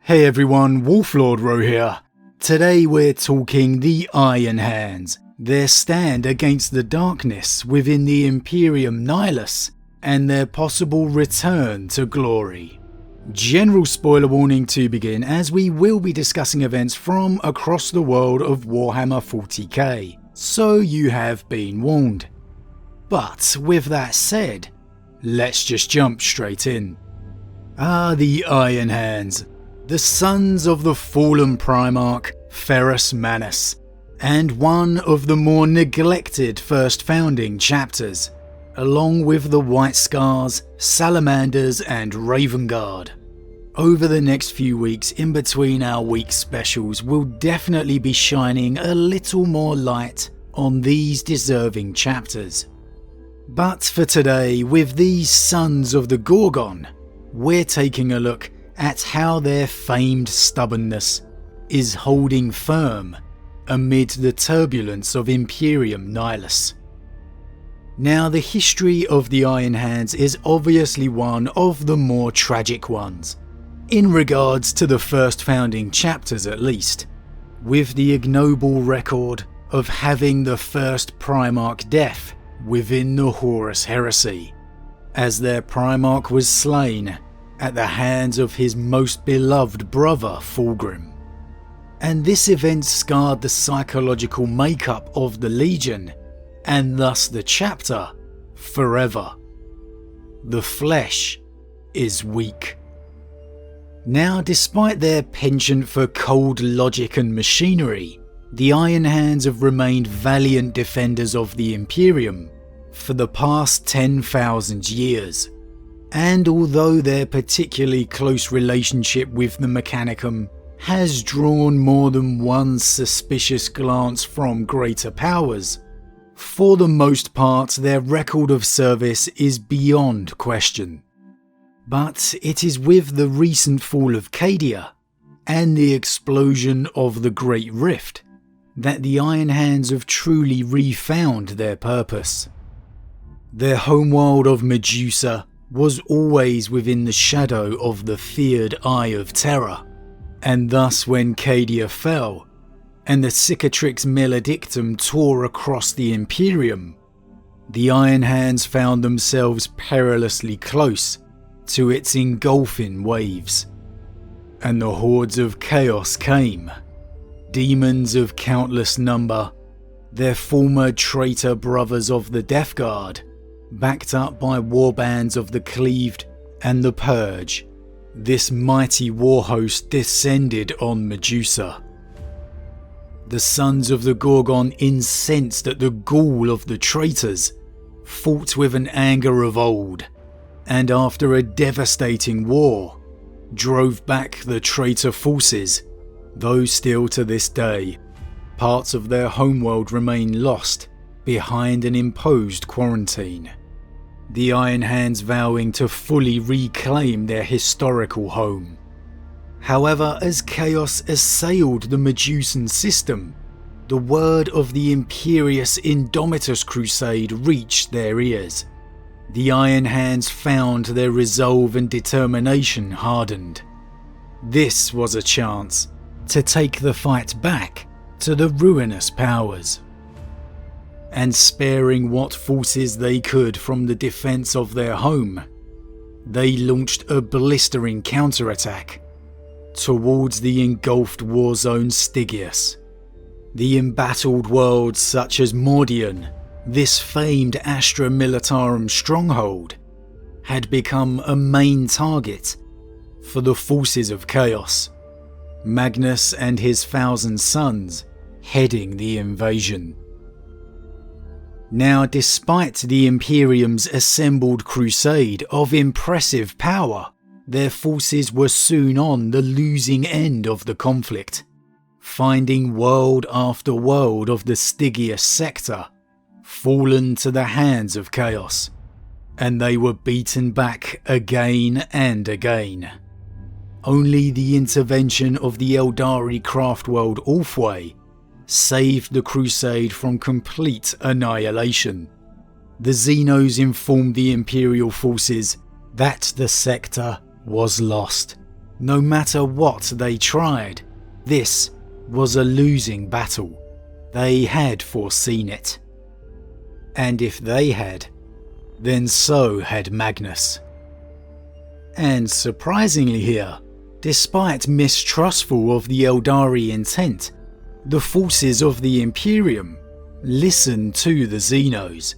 Hey everyone, Wolf Lord Rho here. Today we're talking the Iron Hands, their stand against the darkness within the Imperium Nihilus, and their possible return to glory. General spoiler warning to begin, as we will be discussing events from across the world of Warhammer 40k, so you have been warned. But with that said, let's just jump straight in. The Iron Hands, the sons of the fallen Primarch Ferrus Manus, and one of the more neglected first founding chapters, along with the White Scars, Salamanders and Raven Guard. Over the next few weeks in between our week specials, we'll definitely be shining a little more light on these deserving chapters. But for today, with these sons of the Gorgon, we're taking a look at how their famed stubbornness is holding firm amid the turbulence of Imperium Nihilus. Now, the history of the Iron Hands is obviously one of the more tragic ones, in regards to the first founding chapters at least, with the ignoble record of having the first Primarch death within the Horus Heresy, as their Primarch was slain at the hands of his most beloved brother Fulgrim. And this event scarred the psychological makeup of the Legion, and thus the chapter, forever. The flesh is weak. Now, despite their penchant for cold logic and machinery, the Iron Hands have remained valiant defenders of the Imperium for the past 10,000 years. And although their particularly close relationship with the Mechanicum has drawn more than one suspicious glance from greater powers, for the most part their record of service is beyond question. But it is with the recent Fall of Cadia and the explosion of the Great Rift that the Iron Hands have truly refound their purpose. Their homeworld of Medusa was always within the shadow of the feared Eye of Terror, and thus when Cadia fell and the Cicatrix Maledictum tore across the Imperium, the Iron Hands found themselves perilously close to its engulfing waves. And the hordes of chaos came, demons of countless number, their former traitor brothers of the Death Guard, backed up by warbands of the Cleaved and the Purge. This mighty war host descended on Medusa. The sons of the Gorgon, incensed at the gall of the traitors, fought with an anger of old, and after a devastating war, drove back the traitor forces, though still to this day, parts of their homeworld remain lost behind an imposed quarantine. The Iron Hands vowing to fully reclaim their historical home. However, as chaos assailed the Medusan system, the word of the imperious Indomitus Crusade reached their ears. The Iron Hands found their resolve and determination hardened. This was a chance to take the fight back to the ruinous powers. And sparing what forces they could from the defense of their home, they launched a blistering counterattack towards the engulfed war zone Stygius. The embattled worlds such as Mordian, this famed Astra Militarum stronghold, had become a main target for the forces of chaos, Magnus and his 1,000 sons heading the invasion. Now, despite the Imperium's assembled crusade of impressive power, their forces were soon on the losing end of the conflict, finding world after world of the Stygius sector fallen to the hands of chaos, and they were beaten back again and again. Only the intervention of the Eldari craftworld Orphway saved the crusade from complete annihilation. The Xenos informed the Imperial forces that the sector was lost, No matter what they tried, this was a losing battle. They had foreseen it. And if they had, then so had Magnus. And surprisingly here, despite mistrustful of the Eldari intent, the forces of the Imperium listen to the Xenos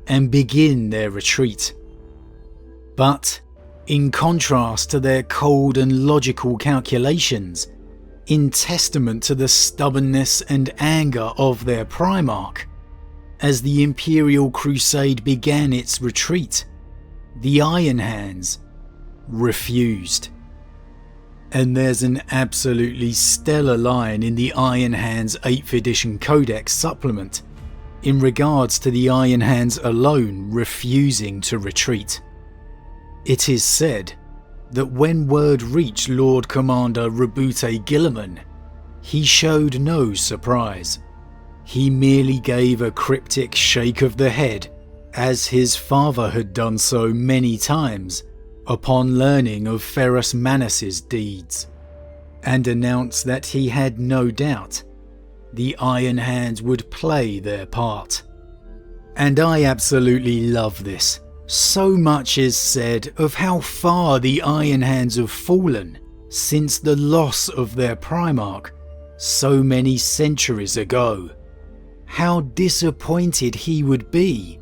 and begin their retreat. But in contrast to their cold and logical calculations, in testament to the stubbornness and anger of their Primarch, as the Imperial Crusade began its retreat, the Iron Hands refused. And there's an absolutely stellar line in the Iron Hands 8th edition Codex supplement in regards to the Iron Hands alone refusing to retreat. It is said that when word reached Lord Commander Rabute Guilliman, he showed no surprise. He merely gave a cryptic shake of the head, as his father had done so many times upon learning of Ferrus Manus's deeds, and announced that he had no doubt the Iron Hands would play their part. And I absolutely love this. So much is said of how far the Iron Hands have fallen since the loss of their Primarch so many centuries ago. How disappointed he would be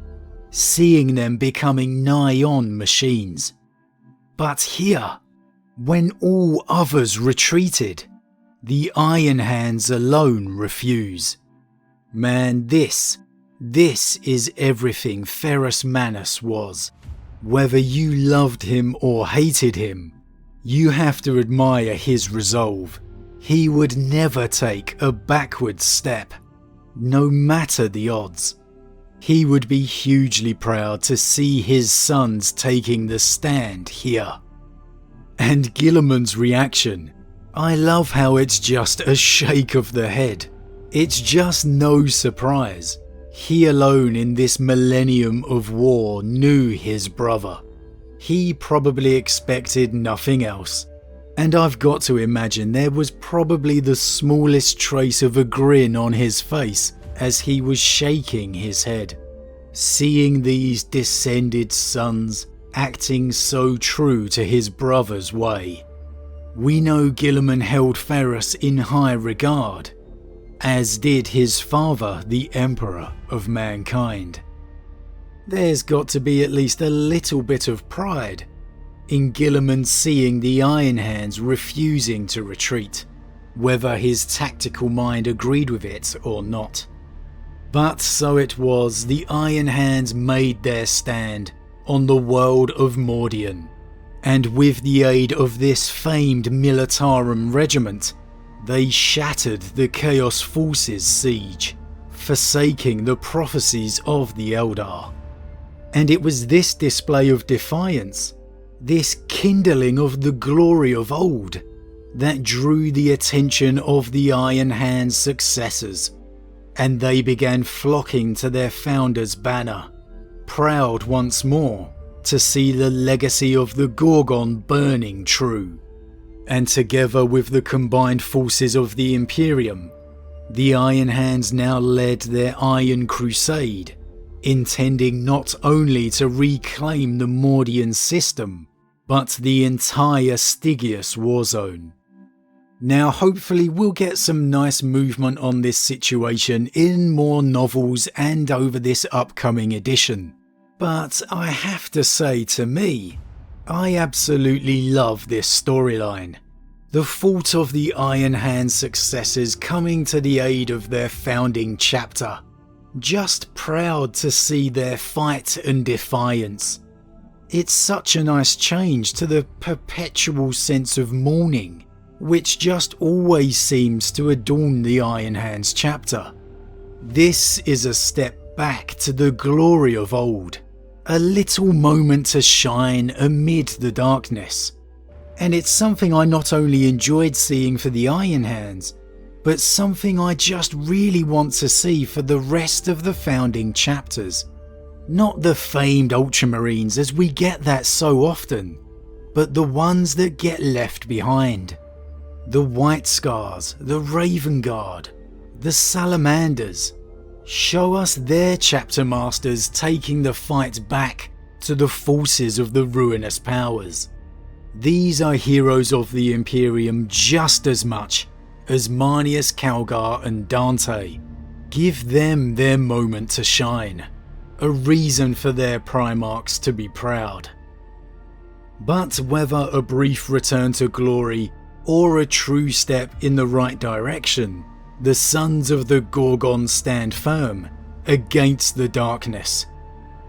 seeing them becoming nigh-on machines. But here, when all others retreated, the Iron Hands alone refuse. Man, this is everything Ferrus Manus was. Whether you loved him or hated him, you have to admire his resolve. He would never take a backward step, no matter the odds. He would be hugely proud to see his sons taking the stand here. And Guilliman's reaction, I love how it's just a shake of the head. It's just no surprise. He alone in this millennium of war knew his brother. He probably expected nothing else. And I've got to imagine there was probably the smallest trace of a grin on his face as he was shaking his head, seeing these descended sons acting so true to his brother's way. We know Guilliman held Ferrus in high regard, as did his father, the Emperor of mankind. There's got to be at least a little bit of pride in Guilliman seeing the Iron Hands refusing to retreat, whether his tactical mind agreed with it or not. But so it was, the Iron Hands made their stand on the world of Mordian, and with the aid of this famed Militarum regiment, they shattered the Chaos Forces siege, forsaking the prophecies of the Eldar. And it was this display of defiance, this kindling of the glory of old, that drew the attention of the Iron Hands' successors, and they began flocking to their founder's banner, proud once more to see the legacy of the Gorgon burning true. And together with the combined forces of the Imperium, the Iron Hands now led their Iron Crusade, intending not only to reclaim the Mordian system, but the entire Stygius warzone. Now hopefully we'll get some nice movement on this situation in more novels and over this upcoming edition. But I have to say, to me, I absolutely love this storyline. The thought of the Iron Hands successors coming to the aid of their founding chapter. Just proud to see their fight and defiance. It's such a nice change to the perpetual sense of mourning, which just always seems to adorn the Iron Hands chapter. This is a step back to the glory of old. A little moment to shine amid the darkness. And it's something I not only enjoyed seeing for the Iron Hands, but something I just really want to see for the rest of the founding chapters. Not the famed Ultramarines, as we get that so often, but the ones that get left behind. The White Scars, the Raven Guard, the Salamanders. Show us their chapter masters taking the fight back to the forces of the ruinous powers. These are heroes of the Imperium just as much as Manius, Calgar and Dante. Give them their moment to shine, a reason for their Primarchs to be proud. But whether a brief return to glory or a true step in the right direction, the sons of the Gorgon stand firm against the darkness,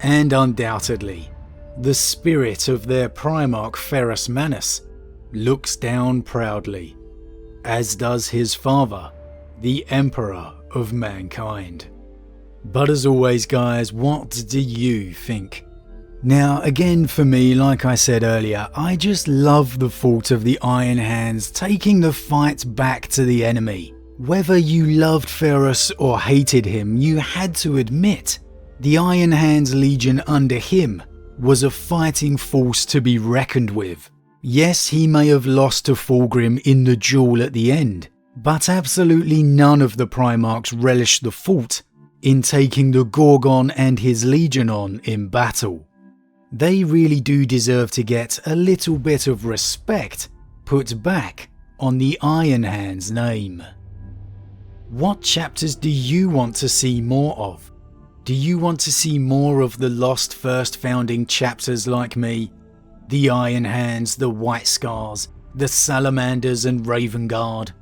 and undoubtedly, the spirit of their Primarch Ferrus Manus looks down proudly, as does his father, the Emperor of mankind. But as always guys, what do you think? Now again for me, like I said earlier, I just love the thought of the Iron Hands taking the fight back to the enemy. Whether you loved Ferrus or hated him, you had to admit the Iron Hands Legion under him was a fighting force to be reckoned with. Yes, he may have lost to Fulgrim in the duel at the end, but absolutely none of the Primarchs relished the fault in taking the Gorgon and his Legion on in battle. They really do deserve to get a little bit of respect put back on the Iron Hands name. What chapters do you want to see more of? Do you want to see more of the lost first founding chapters like me? The Iron Hands, the White Scars, the Salamanders and Raven Guard?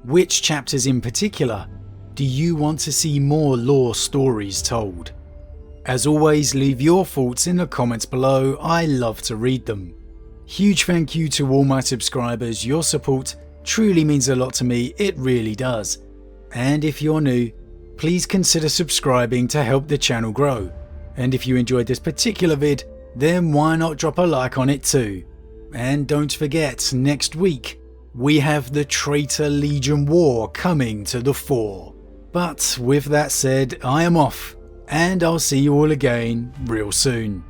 Which chapters in particular do you want to see more lore stories told? As always, leave your thoughts in the comments below, I love to read them. Huge thank you to all my subscribers, your support truly means a lot to me, it really does. And if you're new, please consider subscribing to help the channel grow. And if you enjoyed this particular vid, then why not drop a like on it too. And don't forget, next week we have the Traitor Legion War coming to the fore. But with that said, I am off, and I'll see you all again real soon.